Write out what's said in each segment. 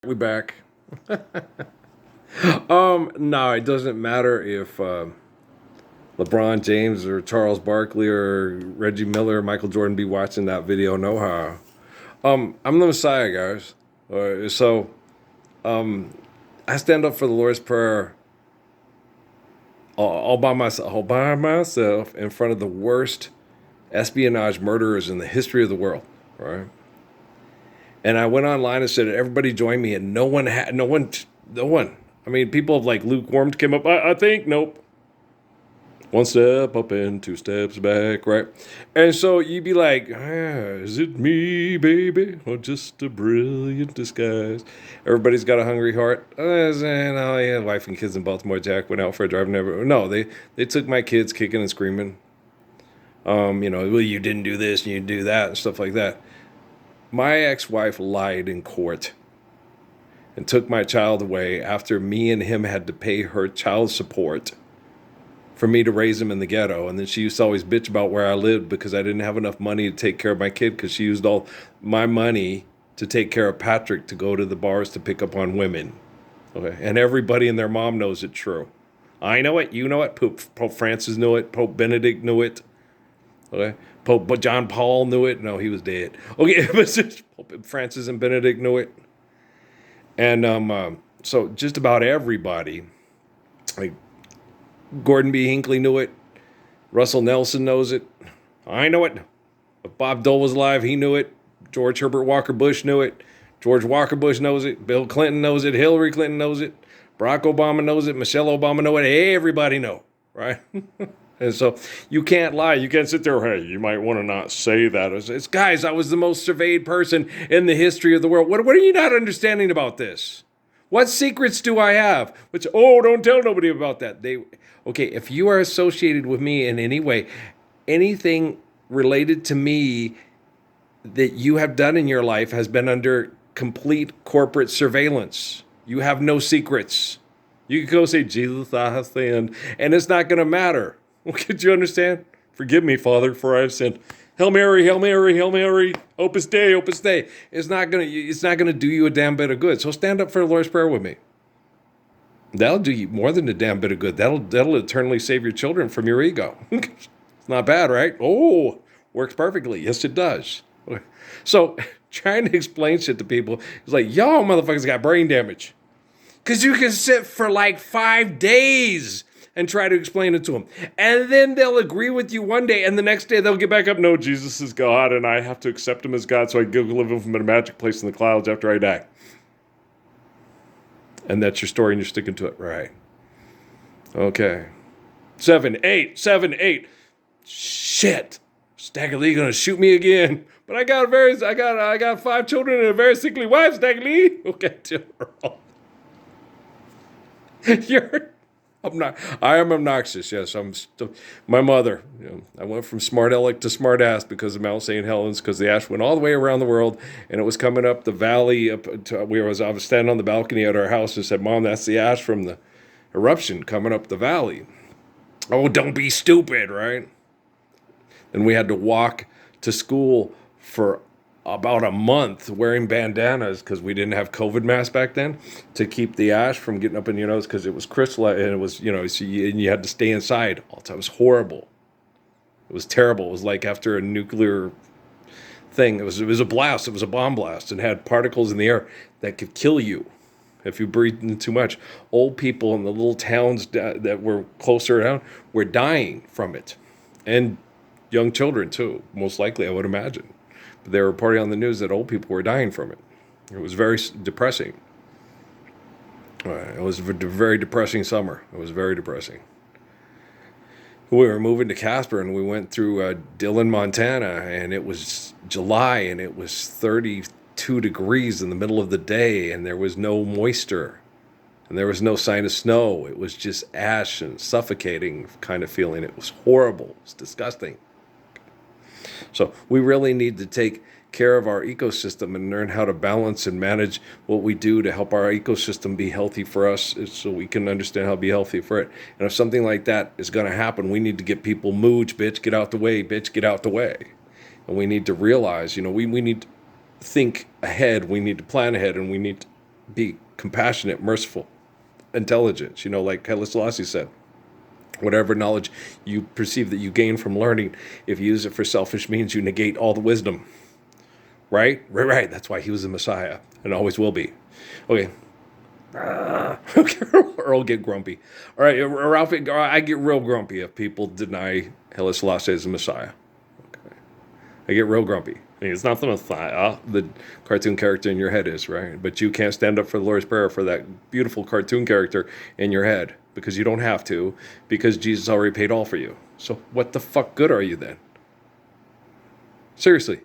We back. No, it doesn't matter if LeBron James or Charles Barkley or Reggie Miller or Michael Jordan be watching that video. No how. I'm the Messiah, guys. So I stand up for the Lord's Prayer all by myself in front of the worst espionage murderers in the history of the world. Right? And I went online and said, "Everybody join me," and no one. I mean, people have like lukewarm came up. I think nope. One step up and two steps back, right? And so you'd be like, is it me, baby, or just a brilliant disguise? Everybody's got a hungry heart. And, oh yeah, wife and kids in Baltimore. Jack went out for a drive. Never. No, they took my kids kicking and screaming. Well, you didn't do this and you do that and stuff like that. My ex-wife lied in court and took my child away after me and him had to pay her child support for me to raise him in the ghetto. And then she used to always bitch about where I lived because I didn't have enough money to take care of my kid because she used all my money to take care of Patrick to go to the bars to pick up on women. Okay, and everybody and their mom knows it's true. I know it. You know it. Pope Francis knew it. Pope Benedict knew it. Okay. Pope John Paul knew it. No, he was dead. Okay, but Pope Francis and Benedict knew it. And so just about everybody, like Gordon B. Hinckley knew it. Russell Nelson knows it. I know it. If Bob Dole was alive, he knew it. George Herbert Walker Bush knew it. George Walker Bush knows it. Bill Clinton knows it. Hillary Clinton knows it. Barack Obama knows it. Michelle Obama knows it. Everybody know, right? And so you can't lie. You can't sit there, hey, you might want to not say that. It's guys, I was the most surveyed person in the history of the world. What are you not understanding about this? What secrets do I have? Which, don't tell nobody about that. Okay, if you are associated with me in any way, anything related to me that you have done in your life has been under complete corporate surveillance. You have no secrets. You can go say, Jesus, I have sinned, and it's not going to matter. Well, could you understand? Forgive me, Father, for I have sinned. Hail Mary, Hail Mary, Hail Mary, Opus Dei, Opus Dei. It's not gonna do you a damn bit of good. So stand up for the Lord's Prayer with me. That'll do you more than a damn bit of good. That'll eternally save your children from your ego. It's not bad, right? Oh, works perfectly. Yes, it does. So trying to explain shit to people, it's like, y'all motherfuckers got brain damage. Because you can sit for like 5 days and try to explain it to them. And then they'll agree with you one day, and the next day they'll get back up, no, Jesus is God, and I have to accept him as God, so I go live with him in a magic place in the clouds after I die. And that's your story, and you're sticking to it. Right. Okay. 7, 8. Shit. Stagger Lee gonna shoot me again. But I got 5 children and a very sickly wife, Stagger Lee. Okay, I am obnoxious. Yes, I'm still my mother. I went from smart aleck to smart ass because of Mount St. Helens, because the ash went all the way around the world, and it was coming up the valley. I was standing on the balcony at our house and said, "Mom, that's the ash from the eruption coming up the valley." Oh, don't be stupid, right? And we had to walk to school for about a month wearing bandanas because we didn't have COVID masks back then to keep the ash from getting up in your nose because it was crystalline and it was, and you had to stay inside all the time. It was horrible. It was terrible. It was like after a nuclear thing. It was a blast. It was a bomb blast and had particles in the air that could kill you if you breathed in too much. Old people in the little towns that were closer down were dying from it, and young children too, most likely, I would imagine. But they were reporting on the news that old people were dying from it. It was very depressing. It was a very depressing summer. It was very depressing. We were moving to Casper, and we went through Dillon, Montana, and it was July, and it was 32 degrees in the middle of the day, and there was no moisture, and there was no sign of snow. It was just ash and suffocating kind of feeling. It was horrible. It was disgusting. So we really need to take care of our ecosystem and learn how to balance and manage what we do to help our ecosystem be healthy for us so we can understand how to be healthy for it. And if something like that is going to happen, we need to get people mooch, bitch, get out the way, bitch, get out the way. And we need to realize, we need to think ahead, we need to plan ahead, and we need to be compassionate, merciful, intelligent. Like Haile Selassie said, whatever knowledge you perceive that you gain from learning, if you use it for selfish means, you negate all the wisdom. Right? Right. That's why he was the Messiah and always will be. Okay. Earl get grumpy. All right, Ralph, I get real grumpy if people deny Haile Selassie as the Messiah. Okay. I get real grumpy. It's not the Messiah. The cartoon character in your head is, right? But you can't stand up for the Lord's Prayer for that beautiful cartoon character in your head because you don't have to, because Jesus already paid all for you. So what the fuck good are you then? Seriously.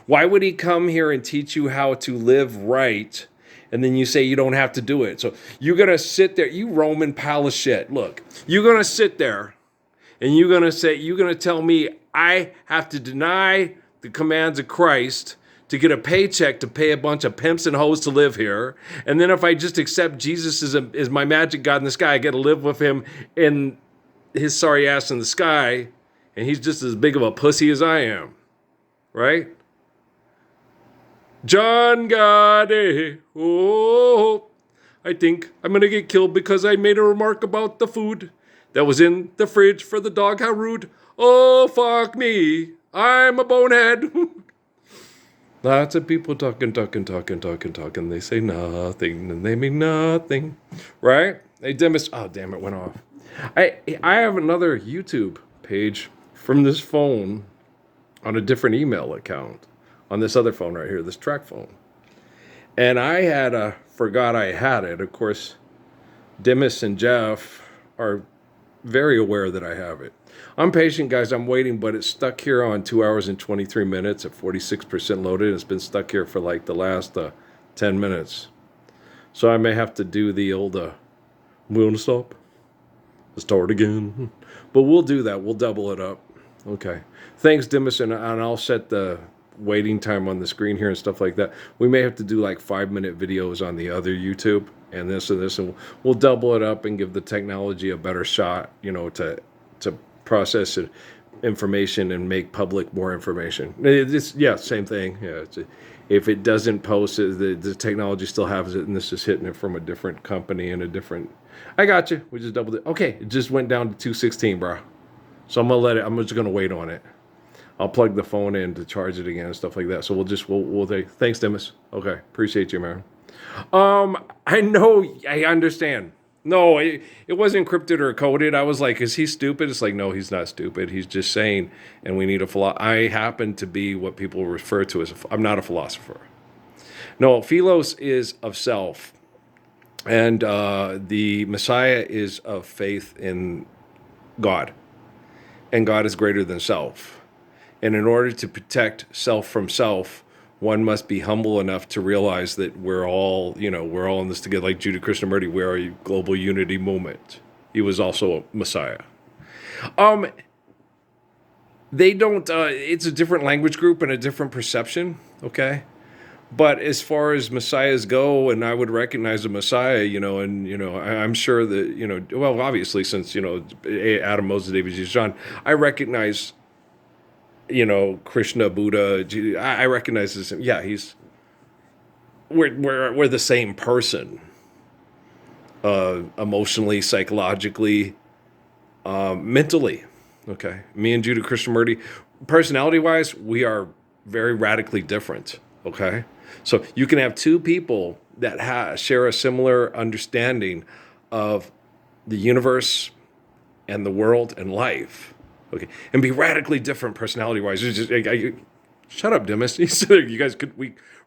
Why would he come here and teach you how to live right, and then you say you don't have to do it? So you're going to sit there, you Roman pile of shit. Look, you're going to sit there and you're going to tell me I have to deny the commands of Christ to get a paycheck to pay a bunch of pimps and hoes to live here. And then if I just accept Jesus as my magic God in the sky, I get to live with him in his sorry ass in the sky, and he's just as big of a pussy as I am. Right? John Gotti, oh, I think I'm going to get killed because I made a remark about the food that was in the fridge for the dog. How rude. Oh, fuck me. I'm a bonehead. Lots of people talking. They say nothing, and they mean nothing. Right? Hey, Demis. Oh, damn, it went off. I have another YouTube page from this phone on a different email account on this other phone right here, this track phone. And I forgot I had it. Of course, Demis and Jeff are very aware that I have it. I'm patient, guys. I'm waiting, but it's stuck here on 2 hours and 23 minutes at 46% loaded. It's been stuck here for like the last 10 minutes. So I may have to do the old, we want to stop? Let's start again. But we'll do that. We'll double it up. Okay. Thanks, Demis, and I'll set the waiting time on the screen here and stuff like that. We may have to do like 5-minute videos on the other YouTube and this, and we'll double it up and give the technology a better shot, to process information and make public more information. Same thing. Yeah, if it doesn't post it, the technology still has it, and this is hitting it from a different company and a different. I got you. We just doubled it. Okay, it just went down to 216, bro. So I'm just gonna wait on it. I'll plug the phone in to charge it again and stuff like that. So we'll take. Thanks, Demis. Okay, appreciate you, man. I know, I understand. No, it wasn't encrypted or coded. I was like, is he stupid? It's like, no, he's not stupid. He's just saying, and we need a philosopher. I happen to be what people refer to as I'm not a philosopher. No, philos is of self, and the Messiah is of faith in God, and God is greater than self. And in order to protect self from self, one must be humble enough to realize that we're all in this together. Like Judah Krishnamurti, we are a global unity movement. He was also a Messiah. They don't, it's a different language group and a different perception, okay? But as far as messiahs go, and I would recognize a messiah, I'm sure that, well, obviously since, Adam, Moses, David, Jesus, John, I recognize, Krishna, Buddha, I recognize this. Yeah, we're the same person, emotionally, psychologically, mentally. Okay, me and Judah Krishnamurti, personality-wise, we are very radically different. Okay, so you can have two people that share a similar understanding of the universe and the world and life. Okay, and be radically different personality-wise. Shut up, Demis. You guys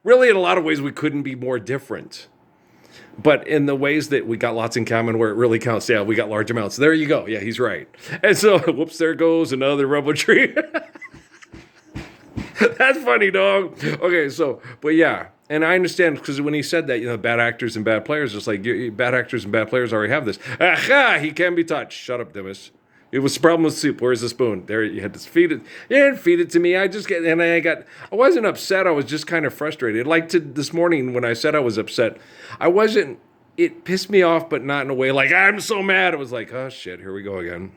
really, in a lot of ways, we couldn't be more different. But in the ways that we got lots in common where it really counts, yeah, we got large amounts. There you go. Yeah, he's right. And so, whoops, there goes another rubber tree. That's funny, dog. Okay, so, but yeah. And I understand, because when he said that, bad actors and bad players, it's like, bad actors and bad players already have this. Aha, he can be touched. Shut up, Demis. It was the problem with soup. Where's the spoon? There, you had to feed it. You didn't feed it to me. I wasn't upset. I was just kind of frustrated. Like this morning when I said I was upset, it pissed me off, but not in a way like, I'm so mad. It was like, oh shit, here we go again.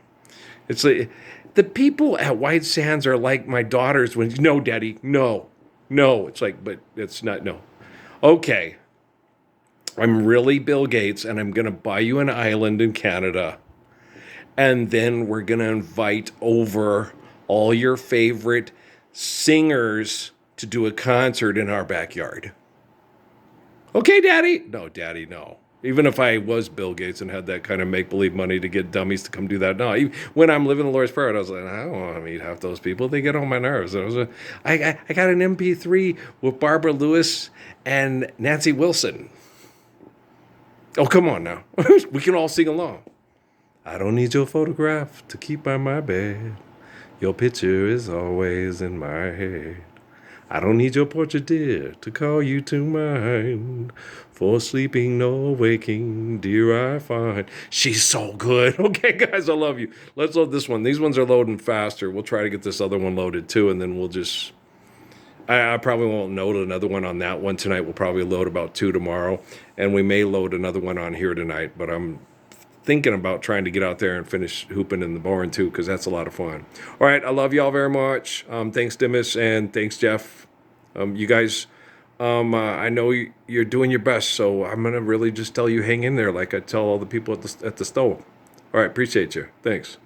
It's like, the people at White Sands are like my daughters when, no, daddy, no. It's like, but it's not, no. Okay. I'm really Bill Gates, and I'm going to buy you an island in Canada. And then we're going to invite over all your favorite singers to do a concert in our backyard. Okay, Daddy? No, Daddy, no. Even if I was Bill Gates and had that kind of make believe money to get dummies to come do that, no. When I'm living the Lord's Prayer, I was like, I don't want to meet half those people. They get on my nerves. I got an MP3 with Barbara Lewis and Nancy Wilson. Oh, come on now. We can all sing along. I don't need your photograph to keep by my bed. Your picture is always in my head. I don't need your portrait, dear, to call you to mind. For sleeping nor waking, dear, I find. She's so good. Okay, guys, I love you. Let's load this one. These ones are loading faster. We'll try to get this other one loaded too, and then we'll just... I probably won't load another one on that one tonight. We'll probably load about 2 tomorrow, and we may load another one on here tonight, but I'm thinking about trying to get out there and finish hooping in the barn too, because that's a lot of fun. All right, I love y'all very much. Thanks, Dimas, and thanks, Jeff. You guys, I know you're doing your best, so I'm gonna really just tell you hang in there, like I tell all the people at the stove. All right, appreciate you. Thanks.